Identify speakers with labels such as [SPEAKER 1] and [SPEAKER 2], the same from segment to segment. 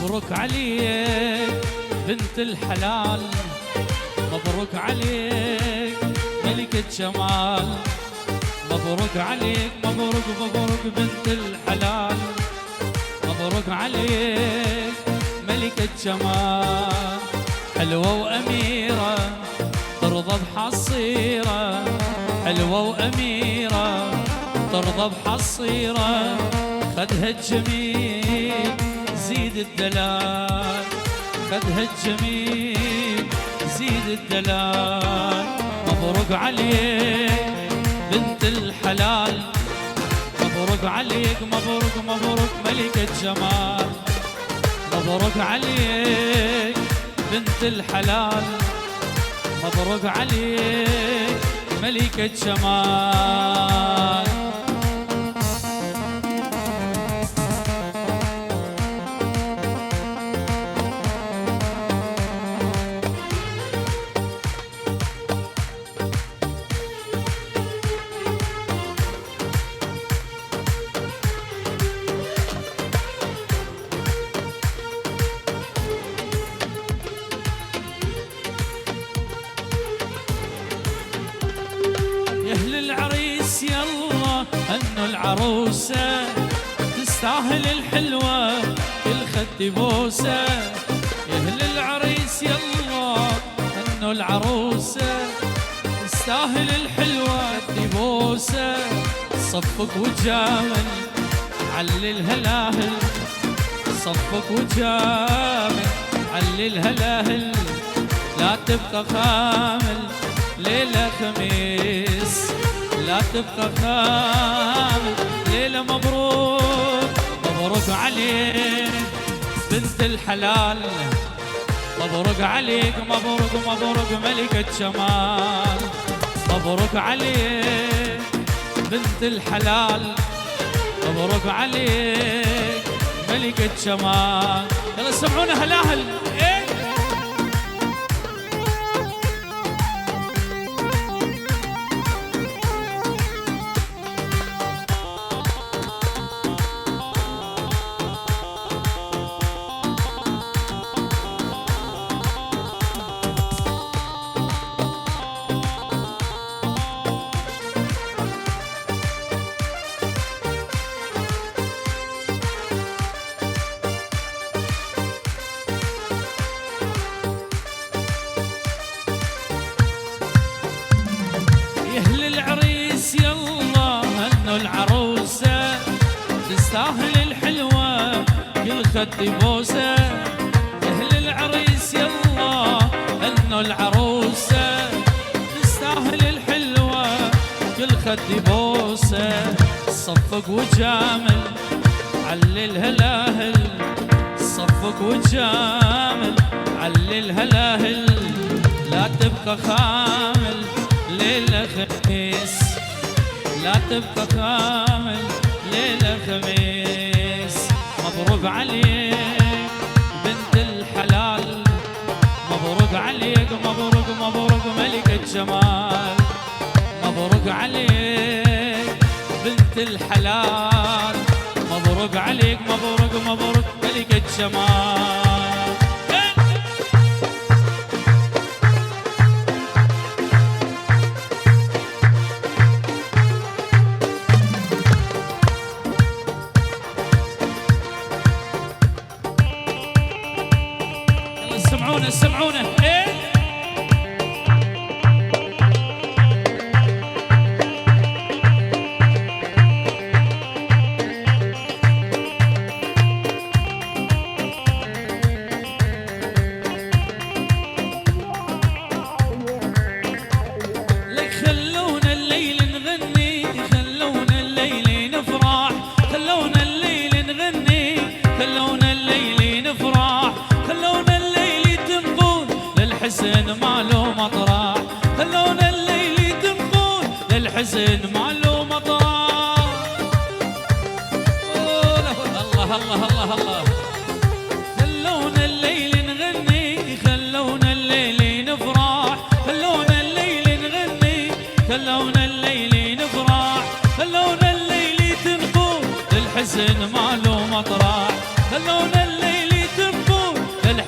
[SPEAKER 1] مبروك عليك بنت الحلال، مبروك عليك ملكة جمال، مبروك عليك مبروك مبروك بنت الحلال، مبروك عليك ملكة جمال، حلوة وأميرة ترضى بحصيرة، حلوة وأميرة ترضى بحصيرة، خدها الجميل زيد الدلال، خدها الجميل زيد الدلال، مبروك عليك بنت الحلال، مبروك عليك مبروك مبروك ملكة جمال، مبروك عليك بنت الحلال، مبروك عليك ملكة جمال. يا أهل العريس يلا هنوا العروسة، تستاهل الحلوة كل خد بوسة، يا أهل العريس يلا هنوا العروسة، تستاهل الحلوة خد بوسة، صفك وجامل علي الهلاهل، صفك وجامل علي الهلاهل، لا تبقى خامل ليلة خميس، لا تبقى خامل ليلة مبروك، مبروك عليك بنت الحلال، مبروك عليك مبروك مبروك ملكة جمال، مبروك عليك بنت الحلال، مبروك عليك ملكة جمال. يلا سمعونا هلاهل إيه؟ يا أهل العريس يلا هنوا العروسة، تستاهل الحلوة كل خد بوسة، يا أهل العريس يلا هنوا العروسة، تستاهل الحلوة كل خد بوسة، صفق وجامل علي الهلاهل، صفق وجامل علي الهلاهل، لا تبقى خامل ليلة خميس، لا تبقى خامل ليلة خميس، مبروك عليك بنت الحلال، مبروك عليك مبروك مبروك ملكة جمال، مبروك عليك بنت الحلال، مبروك عليك مبروك مبروك ملكة جمال. سمعونا سمعونا ايه؟ لك خلونا الليل نغني، خلونا الليل نفرح، خلونا الليل نغني، خلونا الليل نفرح، خلونا للحزن ماله مطرح، خلونا الليل تنقول للحزن ماله مطرح. الله الله الله الله، خلونا الليل نغني، خلونا الليل نفرح، خلونا الليل نغني، خلونا الليل نفرح، خلونا الليل تنقول للحزن ماله مطرح، خلونا الليل تنقول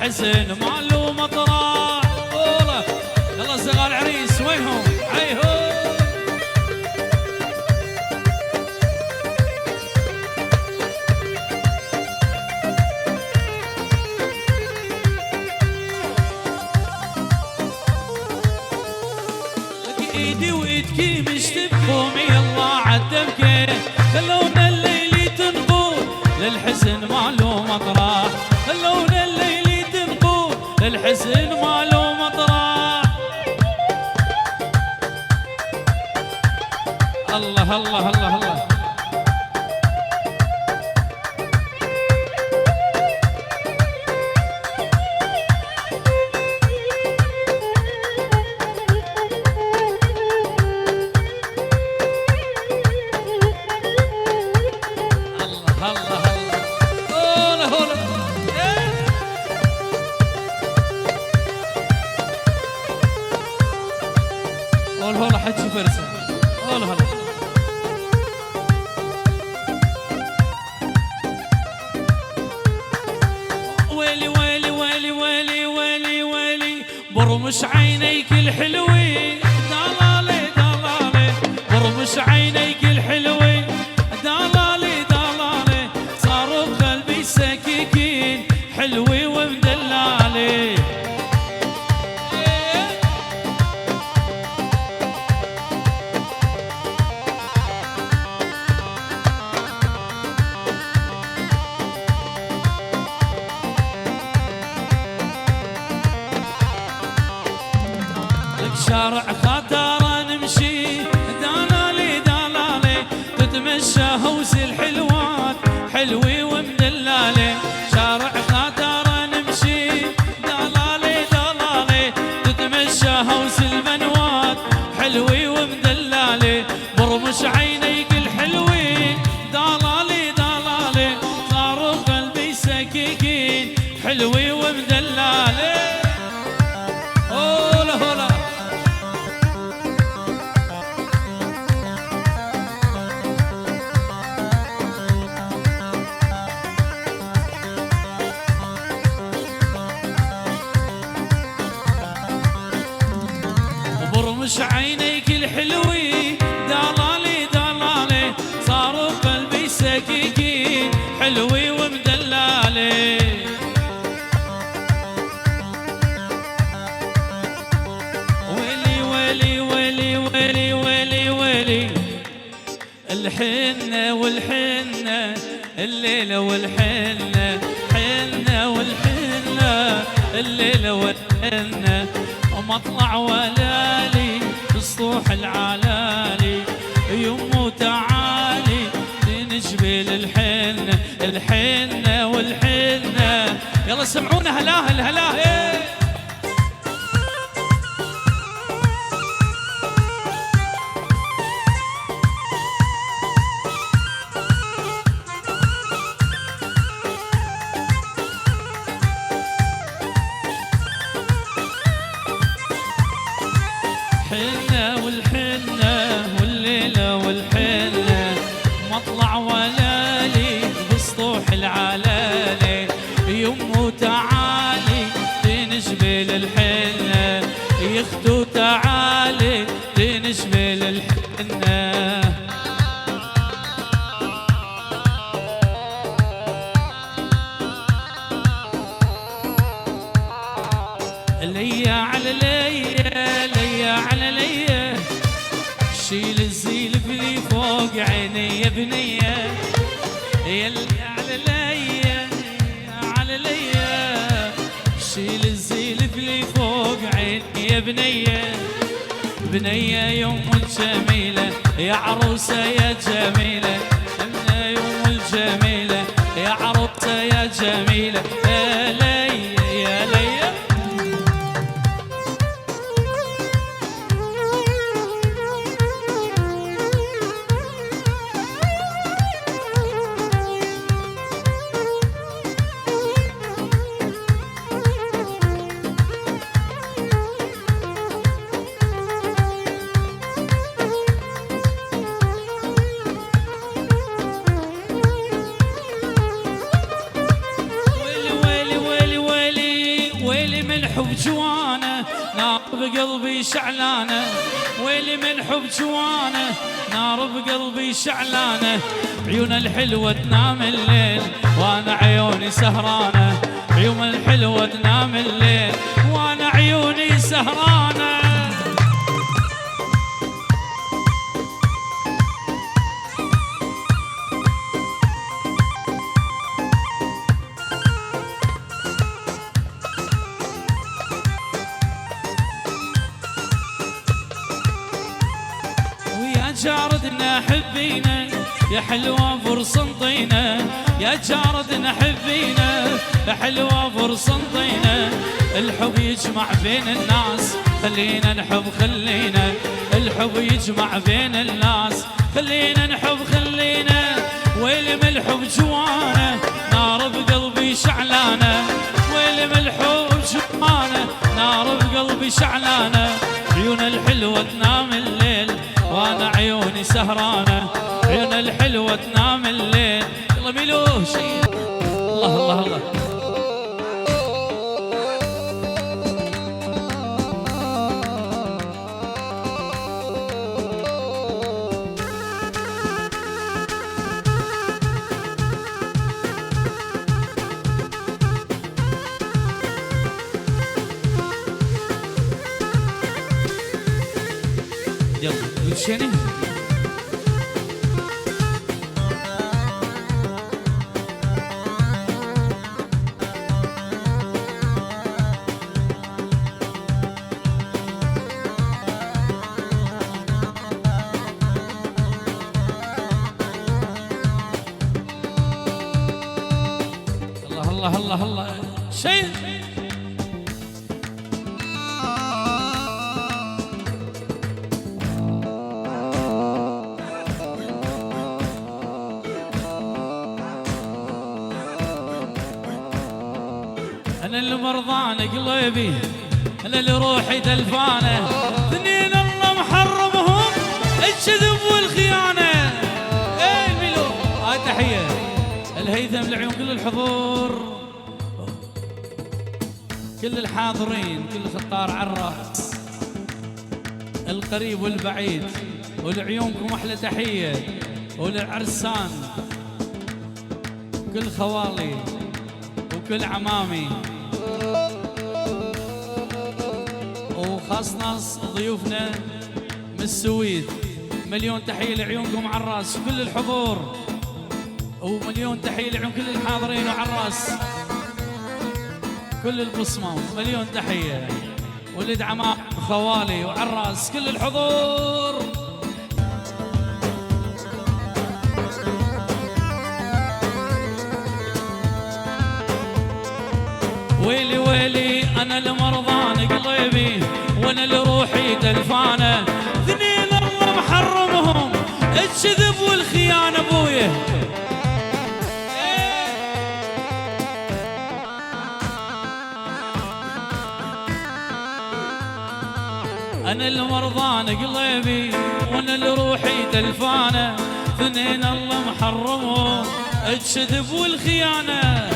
[SPEAKER 1] الحسن ماله مطرح. والله يلا صغار العريس وينهم؟ عيهم ايدي وايدكي مش تبقومي يلا عالدبكة، خلونا الليل تنقول للحزن ماله مطرح، خلونا الليل تنقول للحزن ماله مطرح. الله الله الله الله هلا حجي فرسه هلا هلا. ويلي ويلي ويلي ويلي ويلي ويلي برمش عينيك الحلوين، دلالي دلالي برمش عينيك الحلوين، دلالي دلالي صاروا بقلبي سكيكين حلوي ومدلالي. شارع خطر نمشي دلالي دلالي تتمشى هوس الحلوات حلوي ومدلالي. شارع خطر نمشي دلالي دلالي تتمشى هوس البنوات حلوي ومدلالي. برمش عينيك الحلوين دلالي دلالي صاروا قلبي سكيكين حلوي ومدلالي. هولا هولا برمش عينيك الحلوين دلالي دلالي صاروا قلبي سكيكين حلوي ومدلالي. ويلي ويلي ويلي ويلي ويلي ويلي الحنة والحنة الليلة والحنة حنة والحنة الليلة والحنة مطلع ولالي بسطوح العلالي يمو تعالي لنجبل الحنة الحنة والحنة. يلا سمعونا هلاه الهلاه ايه. حنة والحنة والليلة والحنة مطلع ولالي بسطوح العلالي يمو تعالي تنجبل الحنة يختو تعالي تنجبل الحنة. ليا على ليا ليا على ليا شيل الزيل في فوق عيني يا بنيه. يلي على ليا على ليا شيل الزيل في فوق عيني يا بنيه. بنيه يوم الجميله يا عروسه يا جميله، بنيه يوم الجميله يا عروسه يا جميله. يا ليا يا ليا ويلي حب جوانه نار بقلبي شعلانه، ويلي من حب جوانه نار بقلبي شعلانه. عيون الحلوة تنام الليل وانا عيوني سهرانه، عيون الحلوة تنام الليل وانا عيوني سهرانه. جاردنا حبينا يا حلوة فرصة انطينا، يا جاردنا حبينا يا حلوة فرصة انطينا. الحب يجمع بين الناس خلينا نحب، خلينا الحب يجمع بين الناس خلينا نحب خلينا. ويلي من الحب جوانه نار بقلبي شعلانه، ويلي من الحب جوانه نار بقلبي شعلانه. عيون الحلوة تنام الليل وانا عيوني سهرانه، عيون الحلوة تنام الليل. يلا ميلو شيء الله الله الله. يلا وشيني الله الله الله الله شيء. أنا اللي مرضان قلبي، أنا اللي روحي دلفانة، اثنين الله محرمهم الكذب والخيانة. إيه الميلو هاي تحية الهيثم لعيون كل الحضور، كل الحاضرين، كل خطار عراس القريب والبعيد، ولعيونكم أحلى تحية، وللعرسان كل خوالي وكل عمامي، وخاص ناس ضيوفنا من السويد. مليون تحية لعيونكم عراس وكل الحضور، ومليون تحية لعيون كل الحاضرين وعراس كل البصمة. مليون تحية ولد عمام وخوالي وعراس كل الحضور. ويلي ويلي أنا المرضان قلبي وأنا اللي روحي دلفانة، اثنين الله محرمهم الكذب والخيانة. أبويا أنا اللي مرضان قلبي وأنا اللي روحي دلفانة، اثنين الله محرمهم الكذب والخيانة.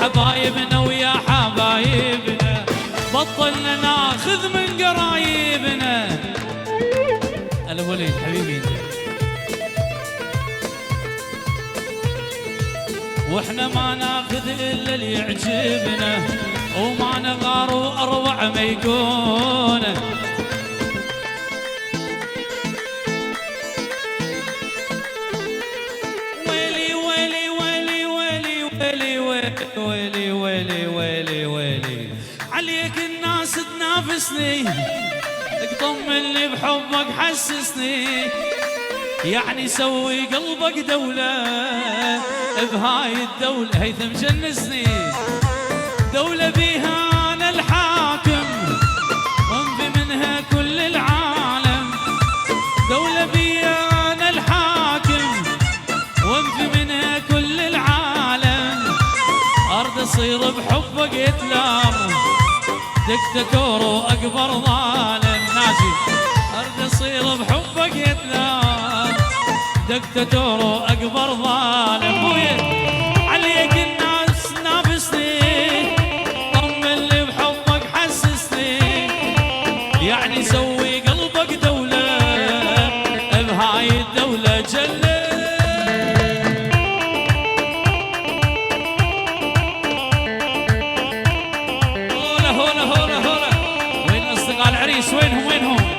[SPEAKER 1] حبايبنا ويا حبايبنا بطلنا ناخذ من قرايبنا. الوليد حبيبي واحنا ما ناخذ الا اللي يعجبنا، وما نغار واروع ما يكون. ويلي ويلي ويلي ويلي ويلي ويلي ويلي ويلي ويلي عليك الناس تنافسني، تطمني بحبك حسسني، يعني سوي قلبك دولة بهاي الدولة. هيثم جنسني دولة بيها أنا الحاكم وانفي منها كل العالم، دولة بيها أنا الحاكم وانفي منها كل العالم. أرض أصير بحبك هتلر دكتاتور وأكبر ظالم. ناجي أرض يصير بحبك يتلام، دكتاتور واكبر ظالم ابويا عليك الناس نافسني، طمني بحبك حسسني، يعني سوي قلبك دولة بهاي الدولة جلة. هولا هولا هولا هولا، وين أصدقاء العريس؟ وينهم وينهم؟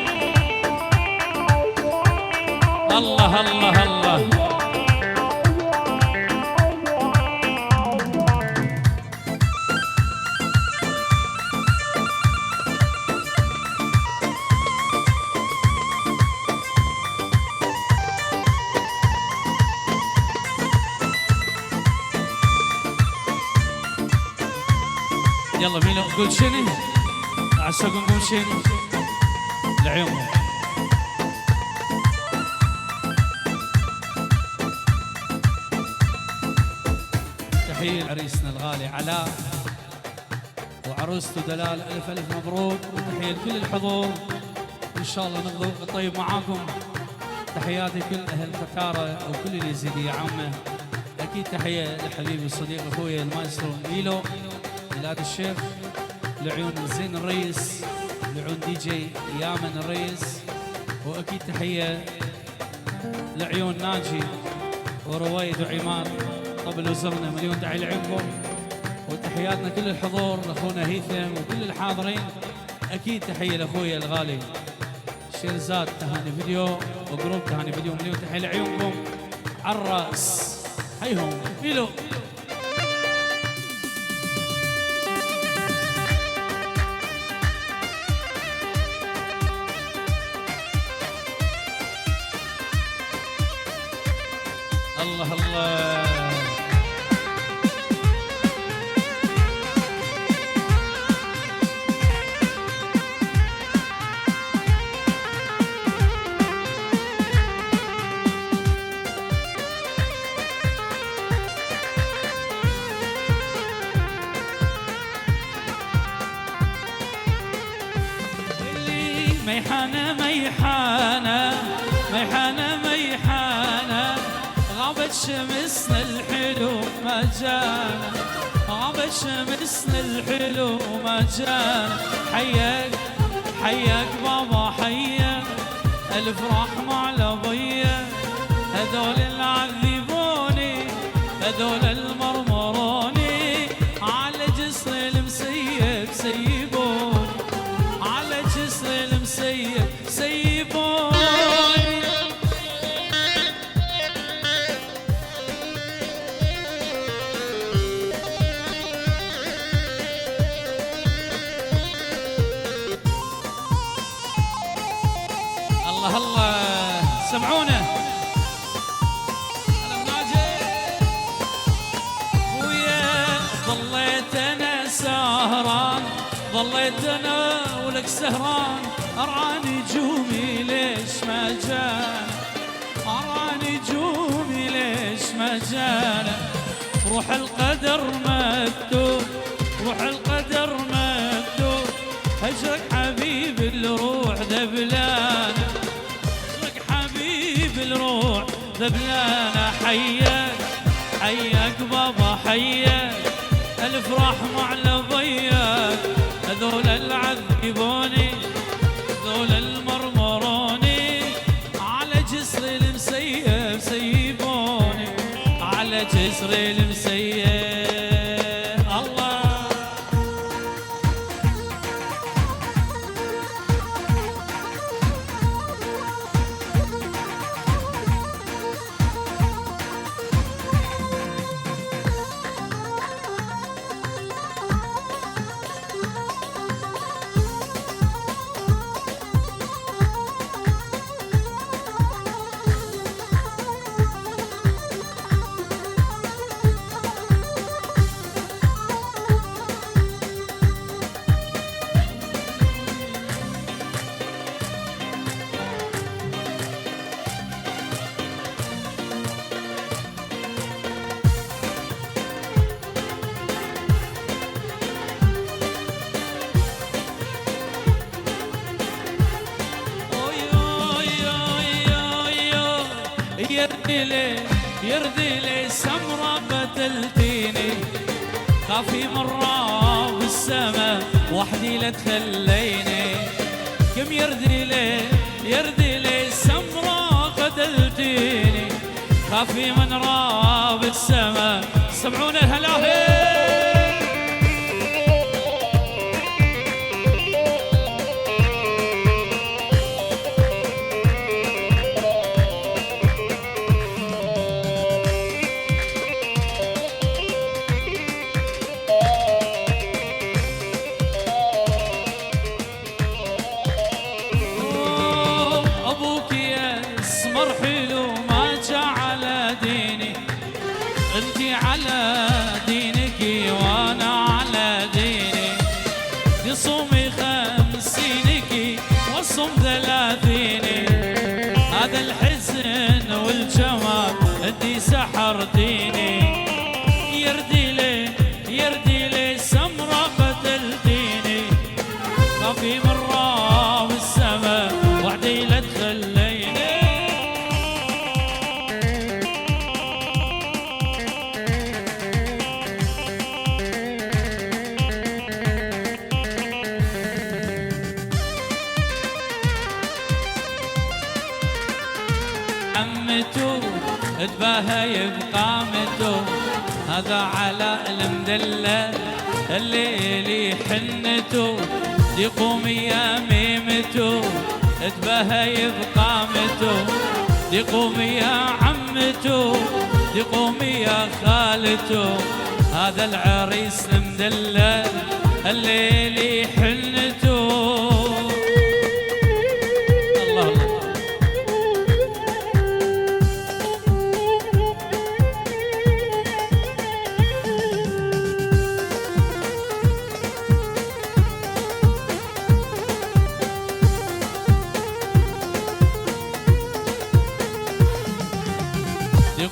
[SPEAKER 1] الله الله الله. يلا ميلو قول شنو؟ عساكم نقول شنو؟ لعيونهم. تحية لعريسنا الغالي علاء وعروسته دلال، ألف ألف مبروك، وتحية لكل الحضور، إن شاء الله نقضي طيب معاكم. تحياتي كل أهل فتارة وكل اليزيدية عامة. أكيد تحية لحبيبي الصديق أخوي المايسترو ميلو ميلاد الشيخ، لعيون زين الريس، لعيون دي جي يامن الريس، واكيد تحيه لعيون ناجي ورويد وعماد طبل وزرنا. مليون داعي لعيونكم، وتحياتنا كل الحضور لاخونا هيثم وكل الحاضرين. اكيد تحيه لاخويا الغالي شيرزاد تهاني فيديو وجروب تهاني فيديو. مليون تحيه لعيونكم على الراس. حيهم ميلو. الله الله. ميحانة ميحانة ميحانة ميحانة، غابت شمسنا الحلو ما جانا، غابت شمسنا الحلو ما جانا. حياك حياك بابا حياك، الفرح مع الابية، هذول العذبوني هذول المرمروني، على جسر المسيب سيبوني، على جسر المسيب سيبوني. الله الله سمعونا. ويا ظليت انا سهران، ظليت انا ولك سهران، ارعى نجومي ليش ما جانا، ارعى نجومي ليش ما جانا. روح القدر مكتوب، روح القدر مكتوب، هجرك حبيب الروح ذبلانه، هجرك حبيب الروح ذبلانه. حياك حياك بابا حياك، الفرح مع لبياك، هذول العذبوني هذول المرمروني، على جسر المسيب سيبوني، على جسر المسيب. الله يردي لي سمرة بتلتيني خافي مرة بالسما وحدي لا تخليني كم يردي لي سمرة قتلتيني خافي من راب السما سمعون الهلاهي على دينك وانا على ديني دي صومي 50 وصوم 30 هذا الحزن والجمال انتي سحرتيني يردي لي سمرة قتلتيني خافي مرة بالسما وحدي لا تخليني عمتو تباهى بقامتو هذا على المدلة الليلي حنتو دي قومي يا ميمتو تباهى بقامتو دي قومي يا عمتو دي قومي يا خالتو هذا العريس المدلة الليلي حنتو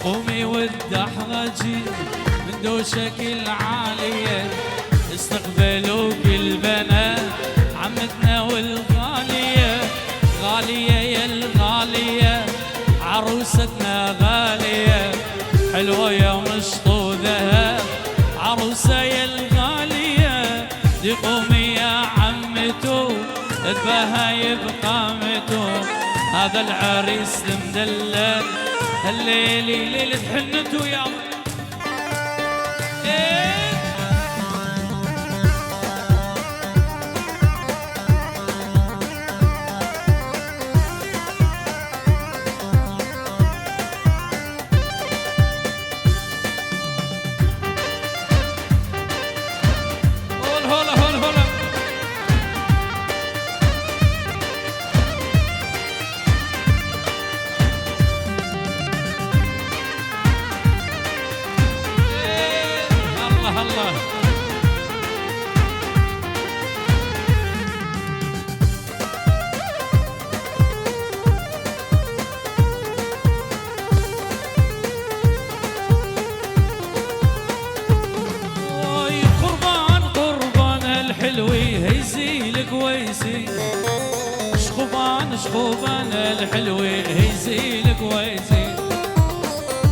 [SPEAKER 1] قومي والدحرجي من دوشك العالية استقبلوك البنات عمتنا والغالية غالية يا الغالية عروستنا غالية حلوة يا مشطوذة عروسة يا الغالية دي قومي يا عمتو تباهى بقامتو هذا العريس المدلل الليلي ليلة حنتو يا الله قربان الحلوي هيزيلك ويزي شخوبان الحلوي هيزيلك ويزي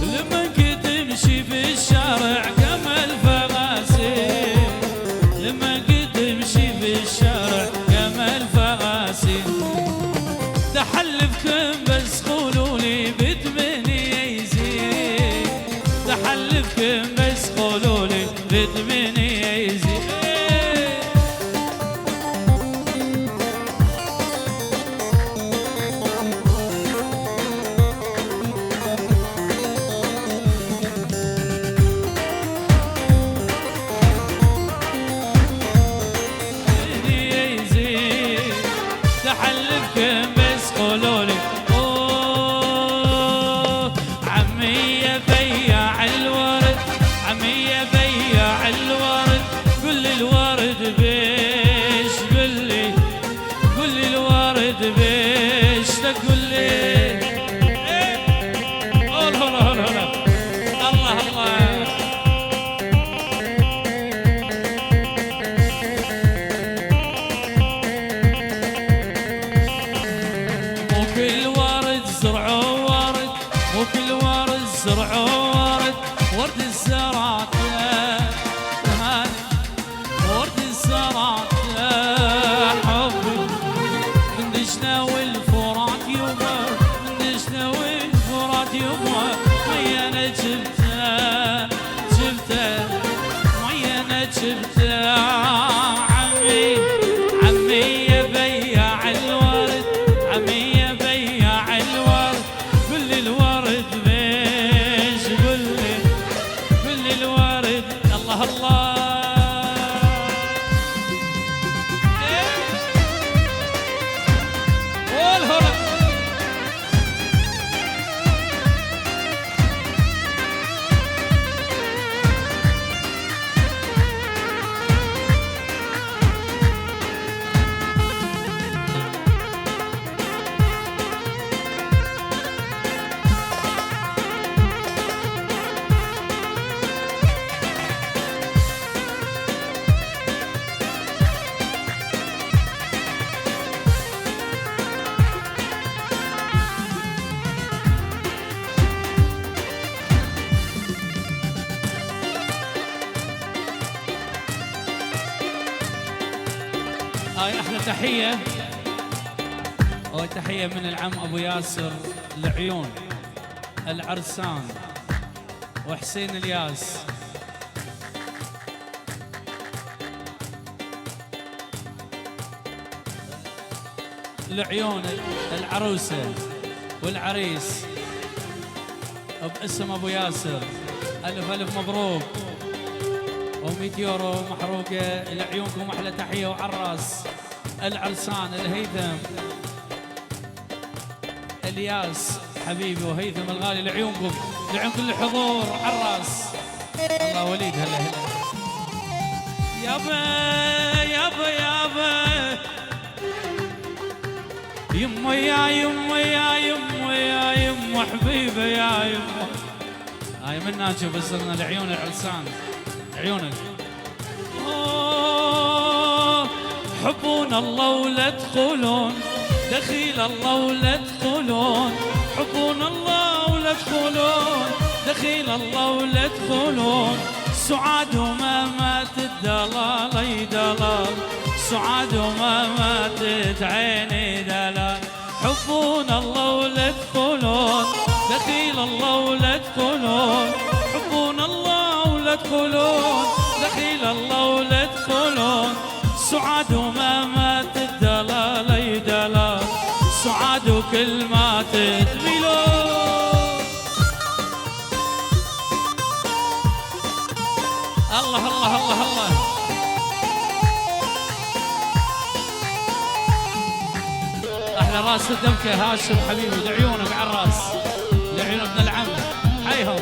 [SPEAKER 1] لما كنت تمشي في الشارع جمال فغاسي لما كنت تمشي في الشارع جمال فغاسي تحلفكم بس قولولي بتمني يزيد تحلفكم بس قولولي بتمني يزيد تحلفكم بس قولولي عمي يا بياع الورد عمي يا بياع الورد شفته عمي، عمي يا بياع الورد، عمي يا بياع الورد، كل الورد بيش كل الورد. الله الله هاي احلى تحيه، تحيه من العم ابو ياسر العيون العرسان وحسين الياس. العيون العروسه والعريس باسم ابو ياسر، الف الف مبروك و100 يورو محروقه لعيونكم. احلى تحيه وعراس العرسان الهيثم الياس حبيبي وهيثم الغالي لعيونكم، لعيون كل الحضور عراس. الله وليد هلا هلا يابا يابا يابا يمه يا يمه يا يمه يا يمه حبيبه يا يمه. هاي من ناشوف صرنا لعيون العرسان عيونك. حبون الله ولا تدخلون، دخيل الله ولا تدخلون، حبون الله ولا تدخلون، دخيل الله ولا تدخلون. سعاد وما ماتت دلال اي دلال، سعاد وما ماتت عيني دلال. حبون الله ولا تدخلون، دخيل الله ولا تدخلون، حبون الله ولا تدخلون، دخيل الله ولا تدخلون. سعاد وما ماتت دلال اي دلال، سعاد وكل ما تدملون. الله الله الله الله احلى راس الدمكه هاشم حبيبي لعيونك عالراس، لعيون ابن العم حيهم.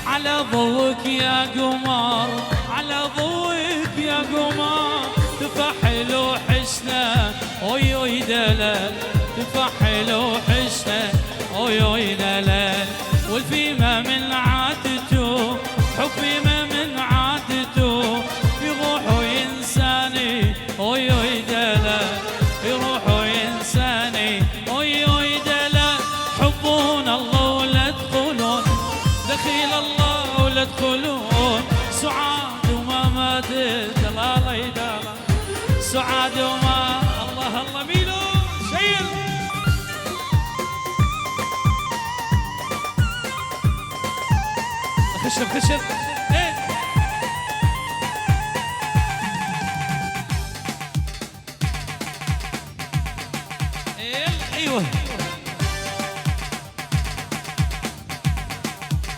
[SPEAKER 1] على ضوك يا قمر، على ضوك يا قمر، تفحل وحشنا اوي اوي دلال، تفحل وحشنا اوي اوي دلال. والفيمة من عادته حبي ما من عادته، يروح وينساني اوي اوي دلال، يروح وينساني اوي اوي دلال. حبون الله ولا تدخلون، دخيل الله ولا تدخلون. سعاد وما ماتت دلال اي دلال، سعاد وما الله الله ميلو شيل. خشب خشب ايوه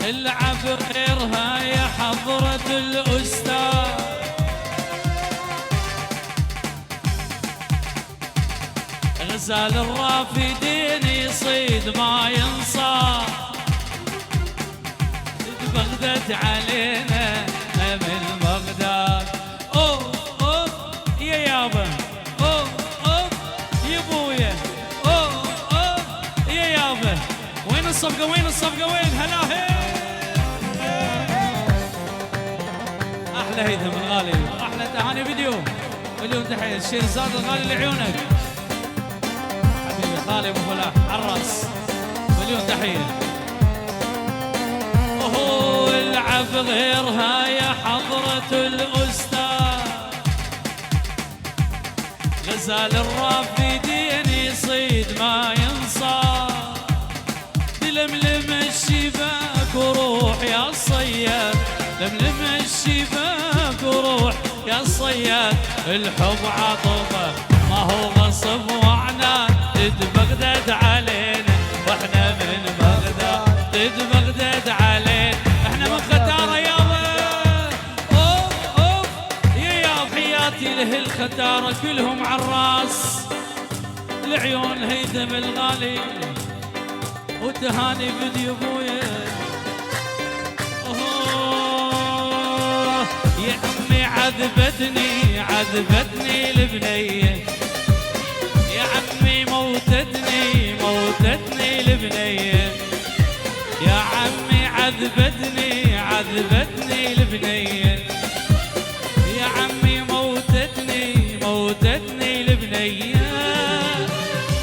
[SPEAKER 1] العب غيرها يا حضرة الأستاذ، غزال الرافدين يصيد ما ينصاد، بغداد علينا من بغداد. اوه اوه يا يابا، اوه اوه يا ابويا، اوه اوه يا يابا. وين الصفقة وين الصفقة وين هلا احلى هيثم الغالي، احلى تهاني فيديو مليون تحيه. الشيرزاد الغالي لعيونك حبيبي خالي ابو فلاح عالراس، مليون تحيه. وهو العب غيرها يا حضرة الأستاذ، غزال الرافدين يصيد ما شيبك وروح يا الصياد، الحب عاطفة ما هو غصب وعناد، تتبغدد علينا واحنا من بغداد، تتبغدد علينا احنا من ختارة يابا. اوف اوف يا حياتي له الختارة كلهم عالراس، العيون هيثم الغالي وتهاني فيديو ابويا. يا عمي عذبتني عذبتني البنية، يا عمي موتتني موتتني البنية، يا عمي عذبتني عذبتني البنية، يا عمي موتتني موتتني البنية،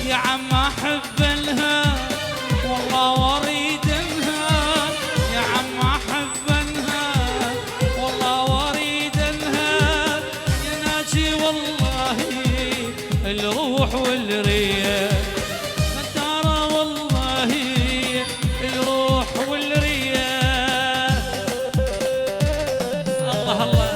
[SPEAKER 1] يا عم احب لها والله واريد لها، يا عم احب لها والله واريد لها، يا ناجي والله الروح والريح، ترى والله الروح والريح. الله الله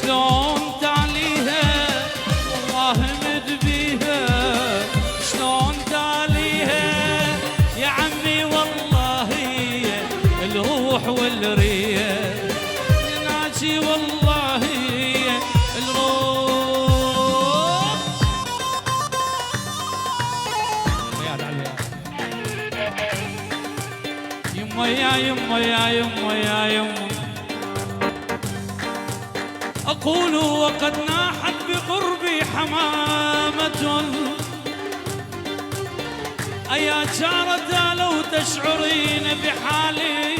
[SPEAKER 1] شلون تعليها والله مد بيها، شلون تعليها يا عمي والله الروح والريح، ناجي والله الروح. يما يا يما يا يما يا يما أقول وقد ناحت بقربي حمامة، أيا جارة لو تشعرين بحالي،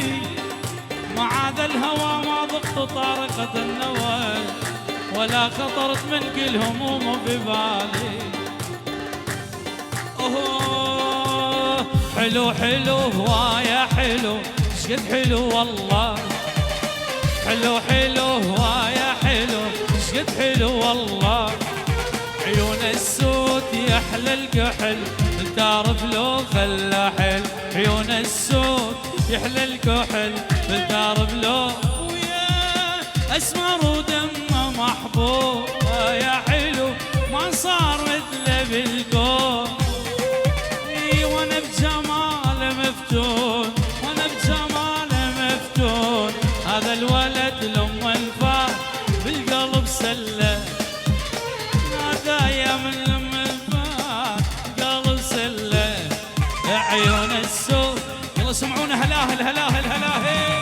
[SPEAKER 1] معاذ الهوى ما ضقت طارقة النوى، ولا خطرت من كل هموم ببالي. أوه حلو حلو هوايا حلو، شقد حلو والله، حلو حلو هوايا حلو، شقد حلو والله، عيون السود يحلى الكحل، تعرف لو خلى حل، عيون السود يحلى الكحل، تعرف لو ويا اسمر ودمه محبوب، يا حلو ما صار مثله بالكون، وانا بجماله مفتون، وانا بجماله مفتون، هذا الولد لما انفاق بالقلب سله، نادايا من لما انفاق قلب سله، عيون السود يلا سمعونا هلاهل هلاهل هلاهل.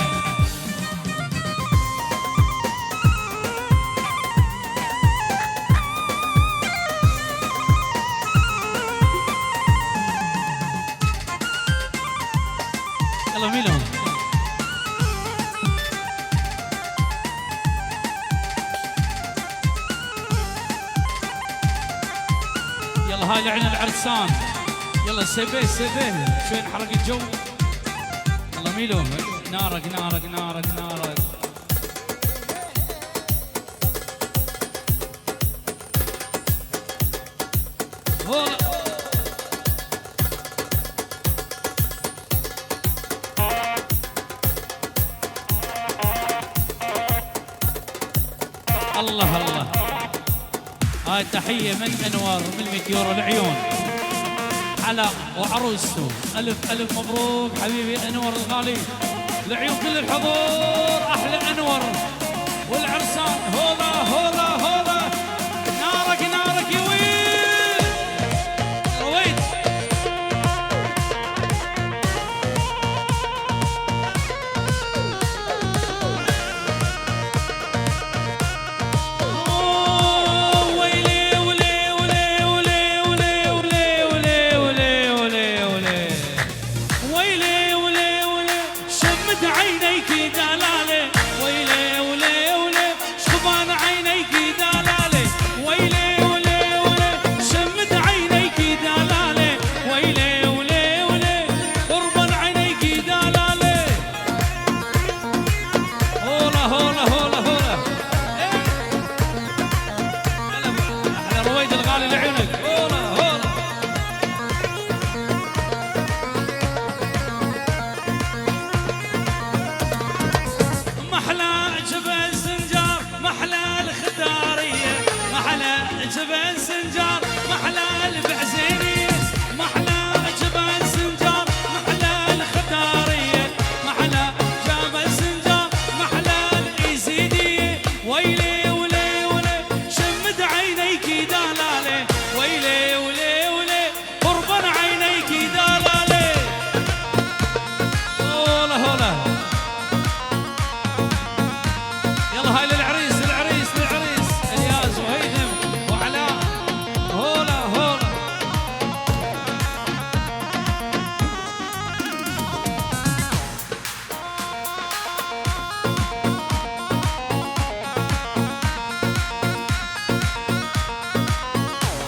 [SPEAKER 1] يلا ميلهم يلا هاي لعن العرسان، يلا سيبيه سيبيه شوي نحرق الجو. يلا ميلهم نارك نارك نارك نارك. الله الله هاي تحية من أنور من 100 يورو العيون على وعروسته، ألف ألف مبروك حبيبي أنور الغالي، العيون كل الحضور أحلى أنور والعرسان. هولا هولا هولا نارك نارك يا ويل رويت. عين جبل سنجار محلى البعزينية محلى جبل سنجار محلى الختارية محلى جبل سنجار محلى الإيزيدية ويلي ولي ولي شمد عينيك دلالة ويلي ولي ولي قربان عينيك دلالة هولا هولا يلا هاي للعريس للعريس للعريس الياس وهيثم وعلاء هولا هولا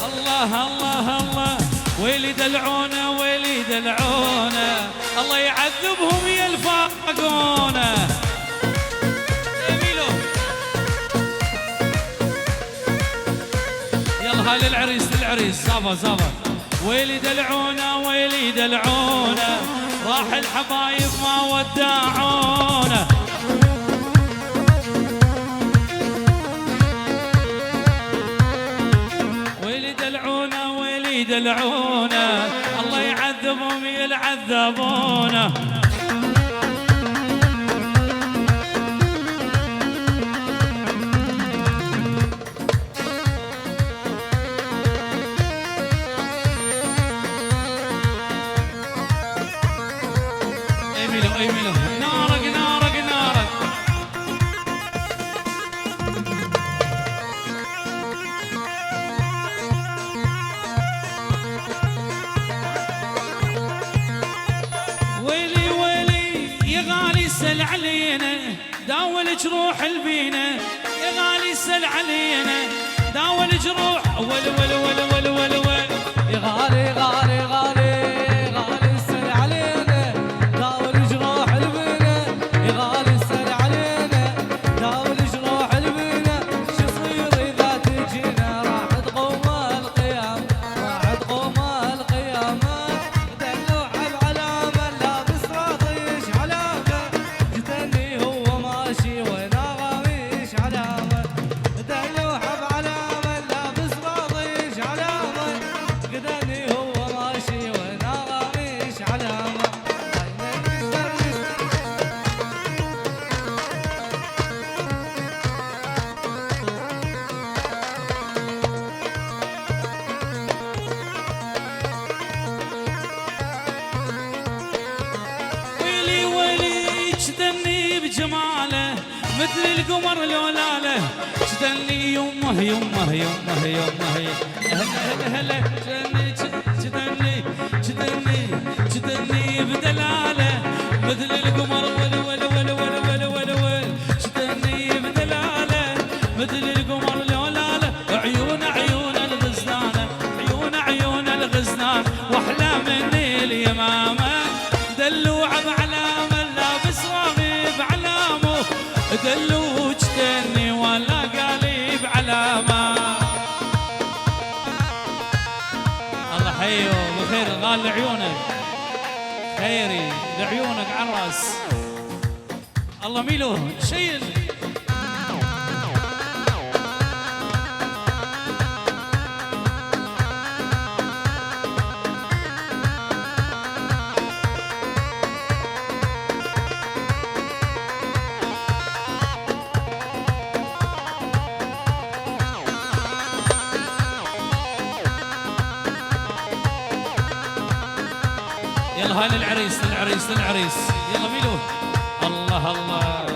[SPEAKER 1] الله الله الله ويلي دلعونا ويلي دلعونا الله يعذبهم يلفاقونا يلا هاي للعريس للعريس زابا زابا ويلي دلعونا ويلي دلعونا راح الحبايب ما وداعونا ويلي دلعونا ويلي دلعونا الله يعذبهم يلعذبونا ايميلو نارك نارك نارك ويلي ويلي يا غالي سل علينا داول جروح البينا يا غالي سل علينا داول جروح ول ول ول ول ول ول
[SPEAKER 2] يا غالي غالي غالي غالي سل علينا داول جروح البينا يا غالي سل علينا داول جروح البينا شو يصير اذا تجينا راح تقوم القيامة راح تقوم القيامة دلوعة بعلامة لابس راضيش علامة جتني هو ماشي وانا غاميش علامة دلوعة بعلامة لابس راضيش علامة قدني هو ماشي وانا غاميش علامة
[SPEAKER 1] ويلي ويلي جدني بجماله مثل القمر لولاله جدني يمه يمه يمه يمه هلا هلا جدني جدني جدني جدني بدلاله مثل القمر ول ول ول ول ول ول ول جدني بدلاله مثل القمر لولاله عيون عيون الغزلانه عيون عيون الغزلان واحلى من اليمامه دلوعه بعلامه لابس راغي بعلامه دلوع جتني ولا قالي بعلامه الله حيو بخير غال لعيونك خيري لعيونك عراس الله ميلو شيل يلا هاي للعريس للعريس للعريس يلا ميلو الله الله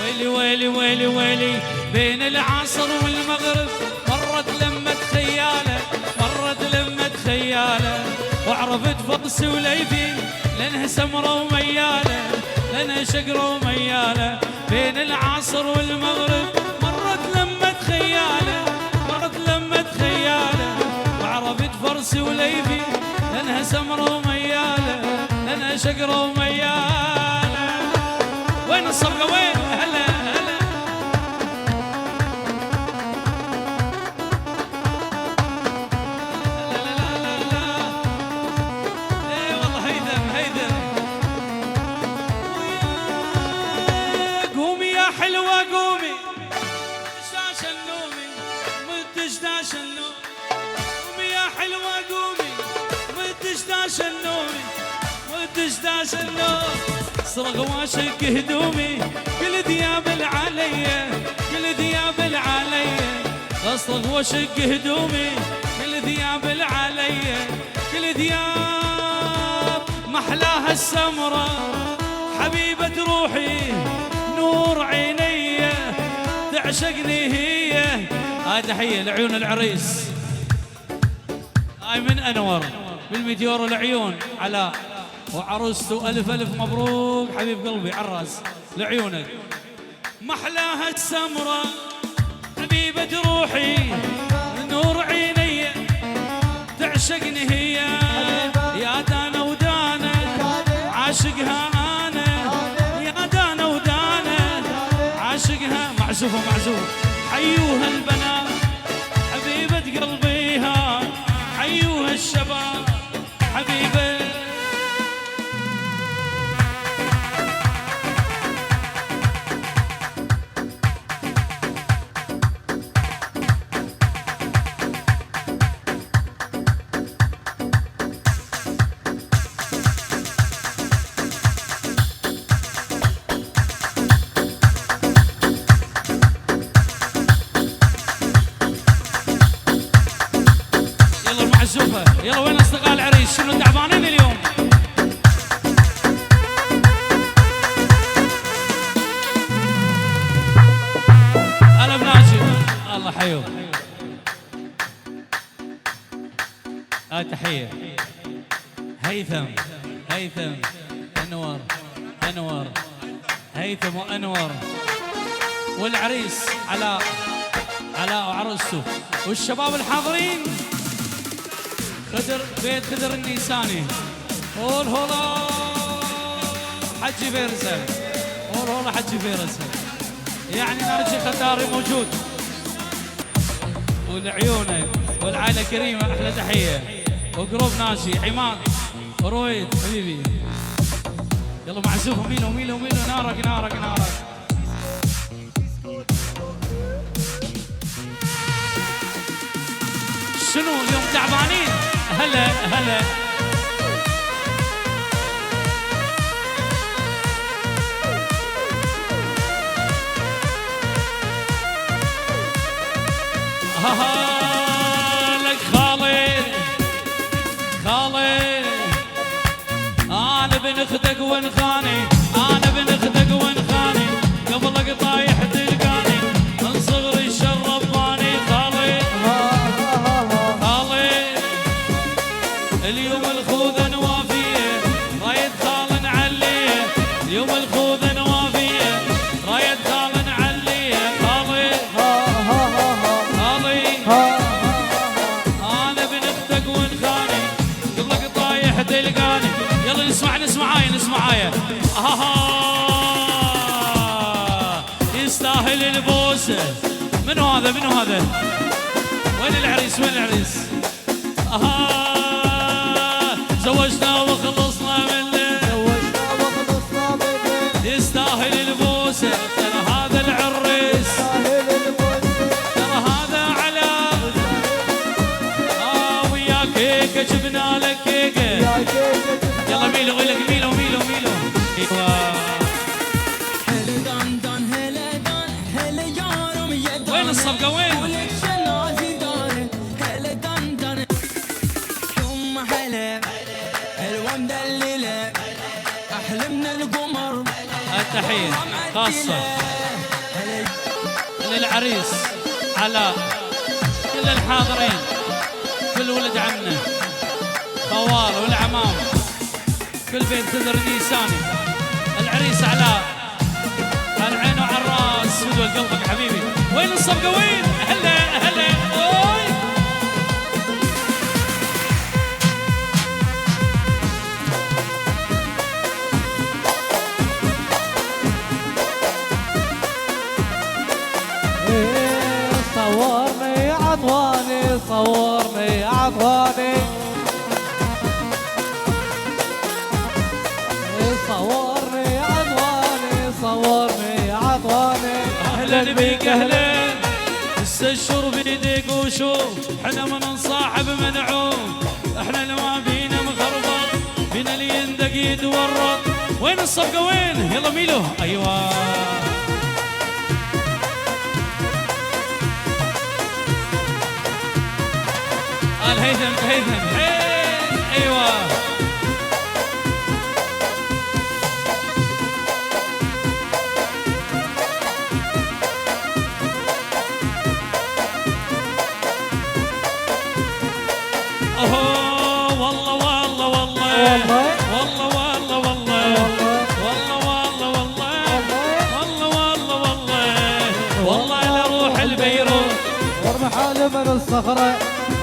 [SPEAKER 1] ويلي ويلي ويلي ويلي بين العصر والمغرب مرت لمة خيالة مرت لمة خيالة وعرفت فقس وليفي لانها سمرة وميالة لانها شقرة وميالة بين العصر والمغرب مرت لمة خيالة مرت لمة خيالة وعرفت فرس وليفي لانها سمرة وميالة لانها شقرة وميالة وين الصفقة وين هلا هلا لا لا لا داش النومي ودش داش النوم صرخ واشك هدومي كل ذياب العلية كل ذياب العلية اصرخ واشك هدومي كل ذياب العلية كل ذياب محلاها السمرة حبيبة روحي نور عيني تعشقني هي. هاي تحية لعيون العريس هاي من أنور بالميتيور العيون علاء وعروسته ألف ألف مبروك حبيب قلبي عراس لعيونك. محلاها السمرة حبيبة روحي نور عيني تعشقني هي يا دانا ودانا عاشقها أنا يا دانا ودانا عاشقها معزوفة معزوف حيوها البنات حبيبة قلبي ها حيوها الشباب حبيبة. يلا وين اصدقاء العريس شنو تعبانين اليوم؟ هلا بناجي الله حيوك. تحية هيثم انور هيثم وانور والعريس علاء وعروسته والشباب الحاضرين بيت خدر النيساني هول هولا حجي فيرسه هول هولا حجي فيرسه يعني ناجي ختاري موجود ولعيونه والعائله كريمه احلى تحيه وقروب ناجي عماد ورويد حبيبي. يلا معزوف ميلو نارك شنو اليوم تعبانين؟ هلا لك خالد انا بن اختك وانخاني قبلك طايح تلقاني من صغري شرباني اليوم الخوذة نوافية رايد خال نعليه اليوم الخوذة نوافية رايد خال نعليه خالي انا بن اختك وانخاني قبلك طايح تلقاني. يلا نسمعايا يستاهل البوسة. منو هذا وين العريس زوجنا وخلصنا منه يستاهل البوسه ترى هذا العريس ترى هذا علاء ويا كيكه جبنا لك كيكه. يلا ميلو ايوه وين الصفقه وين؟ تحية خاصة للعريس علاء كل الحاضرين كل ولد عمنا خوال والعمام كل بيت خدر نيساني العريس علاء العين وعلى الراس فدوى قلبك حبيبي. وين الصفقة وين؟ هلا اوي
[SPEAKER 2] صورني عطواني
[SPEAKER 1] اهلا بيك اهلا استشر بيديك وشوف احنا من نصاحب منعوم احنا لما بينا مخربط بنا اللي يندق يتورط. وين الصفقة وين؟ يلا ميلو. ايوه الهيثم هيثم ايوه اوه والله والله والله والله والله والله والله والله والله والله والله والله لروح البيروت
[SPEAKER 2] وارمحال من الصخرة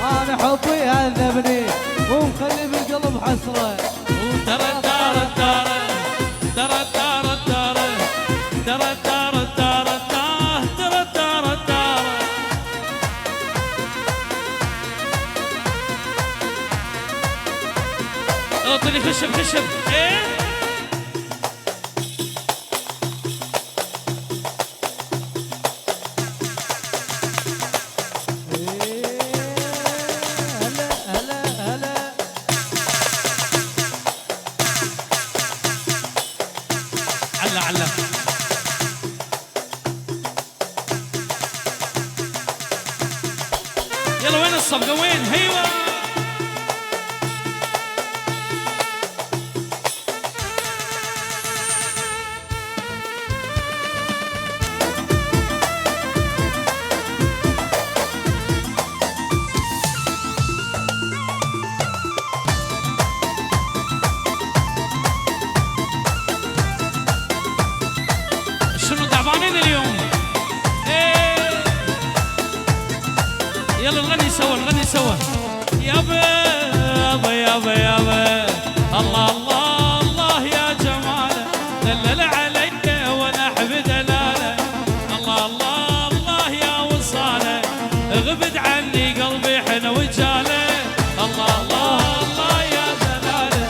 [SPEAKER 2] انا حبي عذبني ومخلي بالقلب حسرة.
[SPEAKER 1] ترى الدار الدار ترى الدار الدار ترى الدار الدار ترى الدار الدار. اعطني خشب خشب ايه علّى يلا وين الصفقة وين؟ هيوه شنو تعبانين اليوم؟ ايه يلا نغني سوا نغني سوا. يابا يابا يابا يابا الله الله الله يا جماله دلل علي وانا احب دلاله. الله الله الله يا وصاله غبت عني قلبي حن وجاله. الله الله الله يا دلاله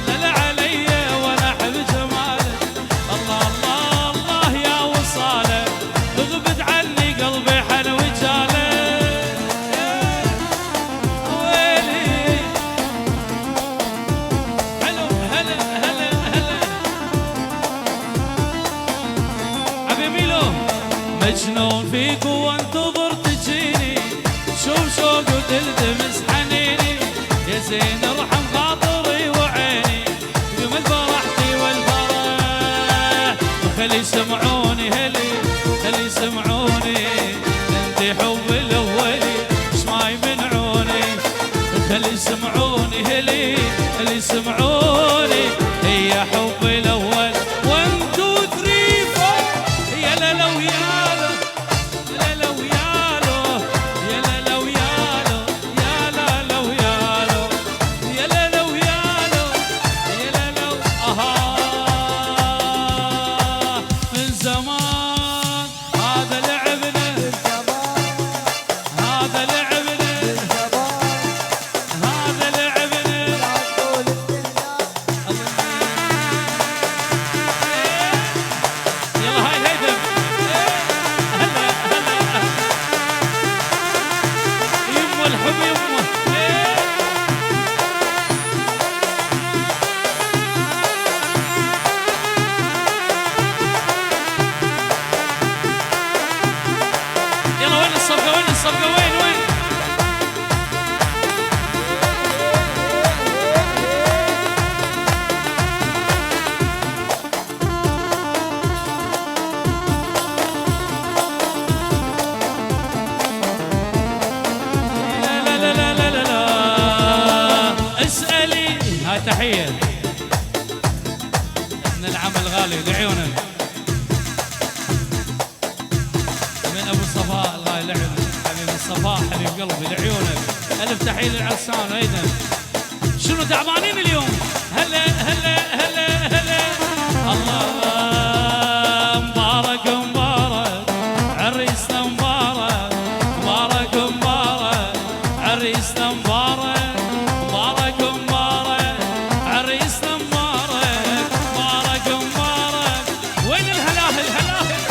[SPEAKER 1] دلل علي وانا احب جماله. الله الله الله يا وصاله غبت عني قلبي حن وجاله. مجنون فيك وانتظر تجيني شوف شوق وتلتمس حنيني يا زين ارحم خاطري وعيني يوم فرحتي والفرح وخلي يسمعوني هلي خلي يسمعوني انت حب الاولي ايش ما يمنعوني خلي يسمعوني هلي خلي يسمعوني هي حب الاول 1 2 3 4 يا لا لو يا الصفقة وين وين؟ لا لا لا لا لا لا اسألي. هاي تحية من العمل غالي لعيونك من ابو صفاء الله يلعنك حبيبي صفاء حبيب قلبي لعيونك. الف تحيه للعرسان ايضا. شنو تعبانين اليوم؟ هلا هلا هلا هلا الله مبارك مبارك عريسنا مبارك مبارك مبارك عريسنا مبارك مبارك مبارك عريسنا مبارك مبارك مبارك. وين الهلاهل هلاهل؟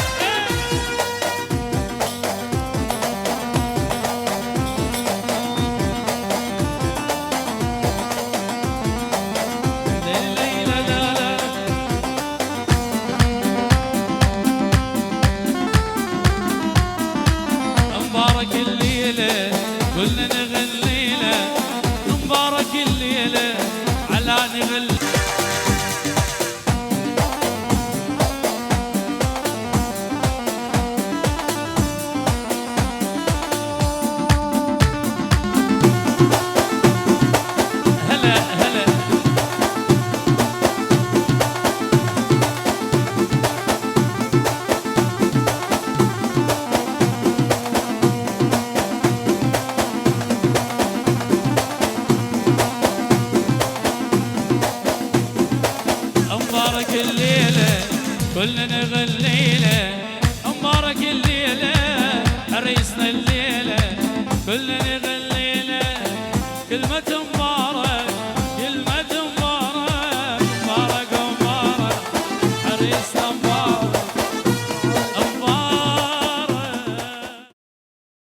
[SPEAKER 1] نغل. هلا هلا مبارك الليلة كلنا غليلة، مبارك الليلة عريسنا الليلة كلنا غليلة، كلمة